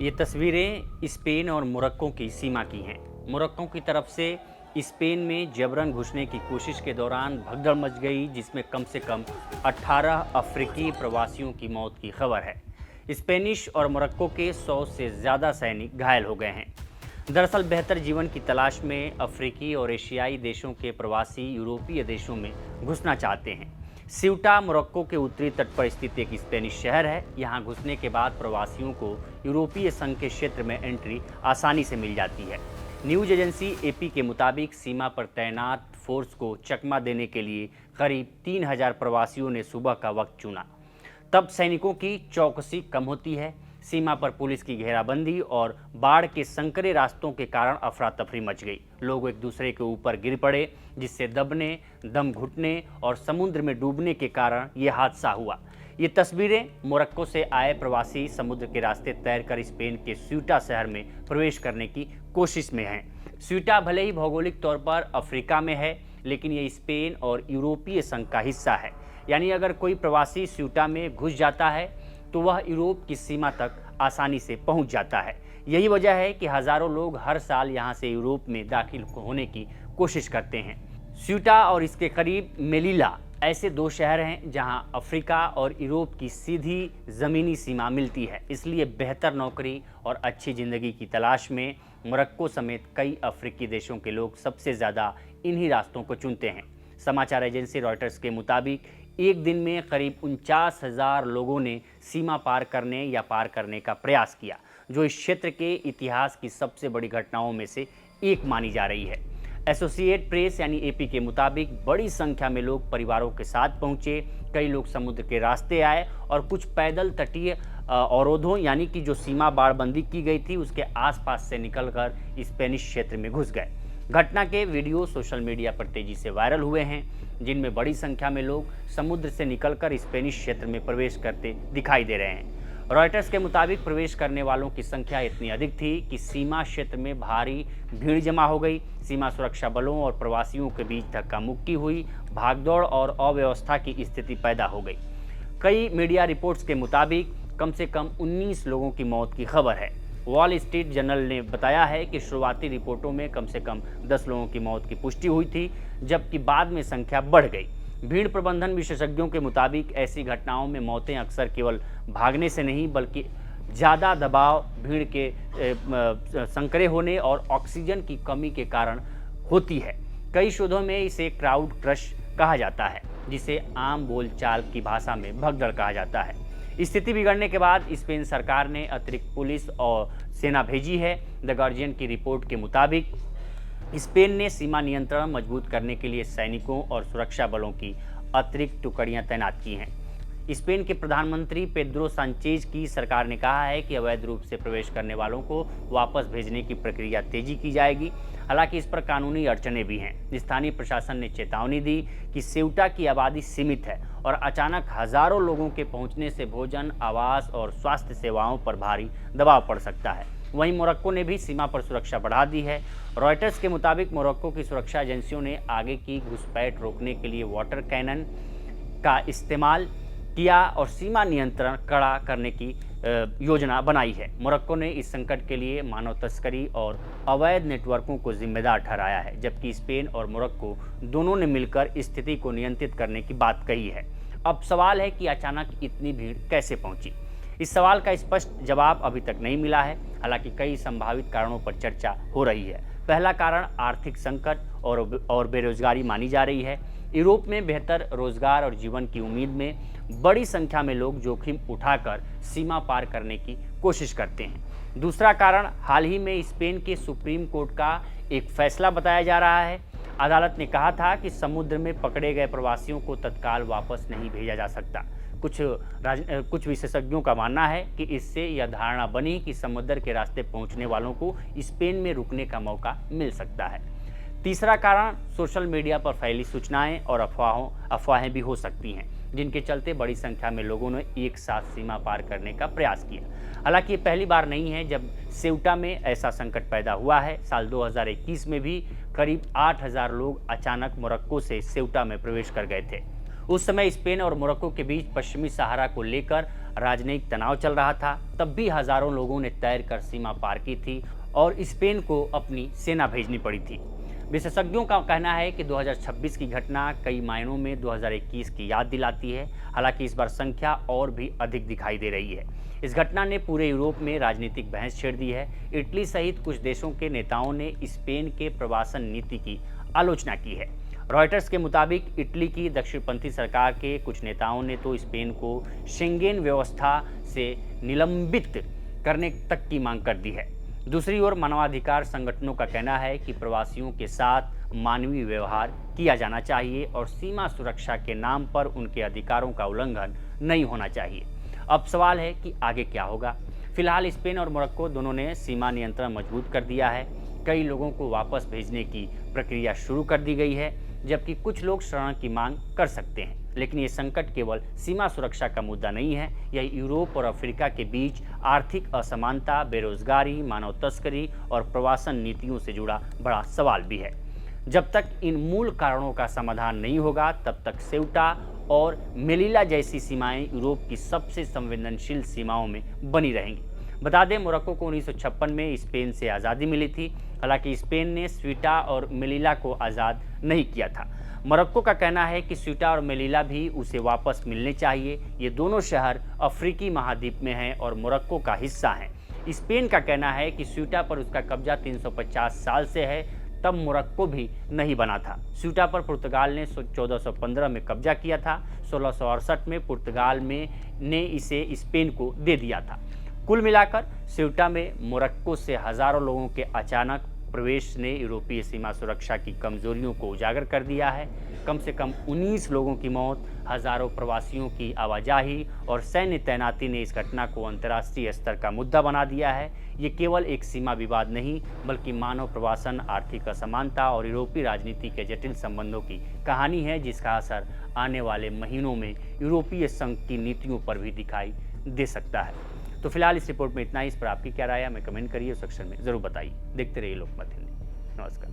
ये तस्वीरें स्पेन और मोरक्को की सीमा की हैं। मोरक्को की तरफ से स्पेन में जबरन घुसने की कोशिश के दौरान भगदड़ मच गई, जिसमें कम से कम 18 अफ्रीकी प्रवासियों की मौत की खबर है। स्पेनिश और मोरक्को के 100 से ज़्यादा सैनिक घायल हो गए हैं। दरअसल बेहतर जीवन की तलाश में अफ्रीकी और एशियाई देशों के प्रवासी यूरोपीय देशों में घुसना चाहते हैं। सिउटा मोरक्को के उत्तरी तट पर स्थित एक स्पेनिश शहर है। यहाँ घुसने के बाद प्रवासियों को यूरोपीय संघ के क्षेत्र में एंट्री आसानी से मिल जाती है। न्यूज एजेंसी एपी के मुताबिक सीमा पर तैनात फोर्स को चकमा देने के लिए करीब 3000 प्रवासियों ने सुबह का वक्त चुना। तब सैनिकों की चौकसी कम होती है। सीमा पर पुलिस की घेराबंदी और बाढ़ के संकरे रास्तों के कारण अफरा तफरी मच गई। लोग एक दूसरे के ऊपर गिर पड़े, जिससे दबने, दम घुटने और समुद्र में डूबने के कारण ये हादसा हुआ। ये तस्वीरें मोरक्को से आए प्रवासी समुद्र के रास्ते तैरकर स्पेन के स्यूटा शहर में प्रवेश करने की कोशिश में हैं। स्यूटा भले ही भौगोलिक तौर पर अफ्रीका में है, लेकिन ये स्पेन और यूरोपीय संघ का हिस्सा है। यानी अगर कोई प्रवासी स्यूटा में घुस जाता है तो वह यूरोप की सीमा तक आसानी से पहुंच जाता है। यही वजह है कि हजारों लोग हर साल यहां से यूरोप में दाखिल होने की कोशिश करते हैं। स्यूटा और इसके करीब मेलिला ऐसे दो शहर हैं जहां अफ्रीका और यूरोप की सीधी ज़मीनी सीमा मिलती है। इसलिए बेहतर नौकरी और अच्छी ज़िंदगी की तलाश में मोरक्को समेत कई अफ्रीकी देशों के लोग सबसे ज़्यादा इन्हीं रास्तों को चुनते हैं। समाचार एजेंसी रॉयटर्स के मुताबिक एक दिन में करीब 49,000 लोगों ने सीमा पार करने का प्रयास किया, जो इस क्षेत्र के इतिहास की सबसे बड़ी घटनाओं में से एक मानी जा रही है। एसोसिएट प्रेस यानी एपी के मुताबिक बड़ी संख्या में लोग परिवारों के साथ पहुंचे। कई लोग समुद्र के रास्ते आए और कुछ पैदल तटीय अवरोधों यानी कि जो सीमा बाड़बंदी की गई थी उसके आसपास से निकलकर स्पेनिश क्षेत्र में घुस गए। घटना के वीडियो सोशल मीडिया पर तेजी से वायरल हुए हैं, जिनमें बड़ी संख्या में लोग समुद्र से निकलकर स्पेनिश क्षेत्र में प्रवेश करते दिखाई दे रहे हैं। रॉयटर्स के मुताबिक प्रवेश करने वालों की संख्या इतनी अधिक थी कि सीमा क्षेत्र में भारी भीड़ जमा हो गई। सीमा सुरक्षा बलों और प्रवासियों के बीच धक्का मुक्की हुई, भागदौड़ और अव्यवस्था की स्थिति पैदा हो गई। कई मीडिया रिपोर्ट्स के मुताबिक कम से कम 19 लोगों की मौत की खबर है। वॉल स्ट्रीट जर्नल ने बताया है कि शुरुआती रिपोर्टों में कम से कम 10 लोगों की मौत की पुष्टि हुई थी, जबकि बाद में संख्या बढ़ गई। भीड़ प्रबंधन विशेषज्ञों के मुताबिक ऐसी घटनाओं में मौतें अक्सर केवल भागने से नहीं बल्कि ज़्यादा दबाव, भीड़ के संकरे होने और ऑक्सीजन की कमी के कारण होती है। कई शोधों में इसे क्राउड क्रश कहा जाता है, जिसे आम बोलचाल की भाषा में भगदड़ कहा जाता है। स्थिति बिगड़ने के बाद स्पेन सरकार ने अतिरिक्त पुलिस और सेना भेजी है। द गार्जियन की रिपोर्ट के मुताबिक स्पेन ने सीमा नियंत्रण मजबूत करने के लिए सैनिकों और सुरक्षा बलों की अतिरिक्त टुकड़ियां तैनात की हैं। स्पेन के प्रधानमंत्री पेड्रो सांचेज की सरकार ने कहा है कि अवैध रूप से प्रवेश करने वालों को वापस भेजने की प्रक्रिया तेजी की जाएगी। हालांकि इस पर कानूनी अड़चनें भी हैं। स्थानीय प्रशासन ने चेतावनी दी कि सेउटा की आबादी सीमित है और अचानक हजारों लोगों के पहुंचने से भोजन, आवास और स्वास्थ्य सेवाओं पर भारी दबाव पड़ सकता है। वहीं मोरक्को ने भी सीमा पर सुरक्षा बढ़ा दी है। रॉयटर्स के मुताबिक मोरक्को की सुरक्षा एजेंसियों ने आगे की घुसपैठ रोकने के लिए वाटर कैनन का इस्तेमाल किया और सीमा नियंत्रण कड़ा करने की योजना बनाई है। मोरक्को ने इस संकट के लिए मानव तस्करी और अवैध नेटवर्कों को जिम्मेदार ठहराया है, जबकि स्पेन और मोरक्को दोनों ने मिलकर स्थिति को नियंत्रित करने की बात कही है। अब सवाल है कि अचानक इतनी भीड़ कैसे पहुंची। इस सवाल का स्पष्ट जवाब अभी तक नहीं मिला है। हालांकि कई संभावित कारणों पर चर्चा हो रही है। पहला कारण आर्थिक संकट और बेरोजगारी मानी जा रही है। यूरोप में बेहतर रोजगार और जीवन की उम्मीद में बड़ी संख्या में लोग जोखिम उठाकर सीमा पार करने की कोशिश करते हैं। दूसरा कारण हाल ही में स्पेन के सुप्रीम कोर्ट का एक फैसला बताया जा रहा है। अदालत ने कहा था कि समुद्र में पकड़े गए प्रवासियों को तत्काल वापस नहीं भेजा जा सकता। कुछ विशेषज्ञों का मानना है कि इससे यह धारणा बनी कि समुद्र के रास्ते पहुंचने वालों को स्पेन में रुकने का मौका मिल सकता है। तीसरा कारण सोशल मीडिया पर फैली सूचनाएं और अफवाहें भी हो सकती हैं, जिनके चलते बड़ी संख्या में लोगों ने एक साथ सीमा पार करने का प्रयास किया। हालांकि ये पहली बार नहीं है जब सेउटा में ऐसा संकट पैदा हुआ है। साल 2021 में भी करीब 8,000 लोग अचानक मोरक्को से सेउटा में प्रवेश कर गए थे। उस समय स्पेन और मोरक्को के बीच पश्चिमी सहारा को लेकर राजनयिक तनाव चल रहा था। तब भी हजारों लोगों ने तैरकर सीमा पार की थी और स्पेन को अपनी सेना भेजनी पड़ी थी। विशेषज्ञों का कहना है कि 2026 की घटना कई मायनों में 2021 की याद दिलाती है। हालांकि इस बार संख्या और भी अधिक दिखाई दे रही है। इस घटना ने पूरे यूरोप में राजनीतिक बहस छेड़ दी है। इटली सहित कुछ देशों के नेताओं ने स्पेन के प्रवासन नीति की आलोचना की है। रॉयटर्स के मुताबिक इटली की दक्षिणपंथी सरकार के कुछ नेताओं ने तो स्पेन को शेंगेन व्यवस्था से निलंबित करने तक की मांग कर दी है। दूसरी ओर मानवाधिकार संगठनों का कहना है कि प्रवासियों के साथ मानवीय व्यवहार किया जाना चाहिए और सीमा सुरक्षा के नाम पर उनके अधिकारों का उल्लंघन नहीं होना चाहिए। अब सवाल है कि आगे क्या होगा। फिलहाल स्पेन और मोरक्को दोनों ने सीमा नियंत्रण मजबूत कर दिया है। कई लोगों को वापस भेजने की प्रक्रिया शुरू कर दी गई है, जबकि कुछ लोग शरण की मांग कर सकते हैं। लेकिन ये संकट केवल सीमा सुरक्षा का मुद्दा नहीं है, यह यूरोप और अफ्रीका के बीच आर्थिक असमानता, बेरोजगारी, मानव तस्करी और प्रवासन नीतियों से जुड़ा बड़ा सवाल भी है। जब तक इन मूल कारणों का समाधान नहीं होगा, तब तक सेउटा और मेलिला जैसी सीमाएं यूरोप की सबसे संवेदनशील सीमाओं में बनी रहेंगी। बता दें, मोरक्को को 1956 में स्पेन से आज़ादी मिली थी। हालांकि स्पेन ने स्वीटा और मेलिला को आज़ाद नहीं किया था। मोरक्को का कहना है कि स्वीटा और मेलिला भी उसे वापस मिलने चाहिए। ये दोनों शहर अफ्रीकी महाद्वीप में हैं और मोरक्को का हिस्सा हैं। स्पेन का कहना है कि स्वीटा पर उसका कब्जा 350 साल से है, तब मोरक्को भी नहीं बना था। स्वीटा पर पुर्तगाल ने 1415 में कब्जा किया था। 1668 में पुर्तगाल ने इसे स्पेन को दे दिया था। कुल मिलाकर स्यूटा में मोरक्को से हजारों लोगों के अचानक प्रवेश ने यूरोपीय सीमा सुरक्षा की कमजोरियों को उजागर कर दिया है। कम से कम 19 लोगों की मौत, हजारों प्रवासियों की आवाजाही और सैन्य तैनाती ने इस घटना को अंतर्राष्ट्रीय स्तर का मुद्दा बना दिया है। ये केवल एक सीमा विवाद नहीं, बल्कि मानव प्रवासन, आर्थिक असमानता और यूरोपीय राजनीति के जटिल संबंधों की कहानी है, जिसका असर आने वाले महीनों में यूरोपीय संघ की नीतियों पर भी दिखाई दे सकता है। तो फिलहाल इस रिपोर्ट में इतना ही। इस पर आपकी क्या राय है, हमें कमेंट करिए सेक्शन में ज़रूर बताइए। देखते रहिए लोकमत हिंदी। नमस्कार।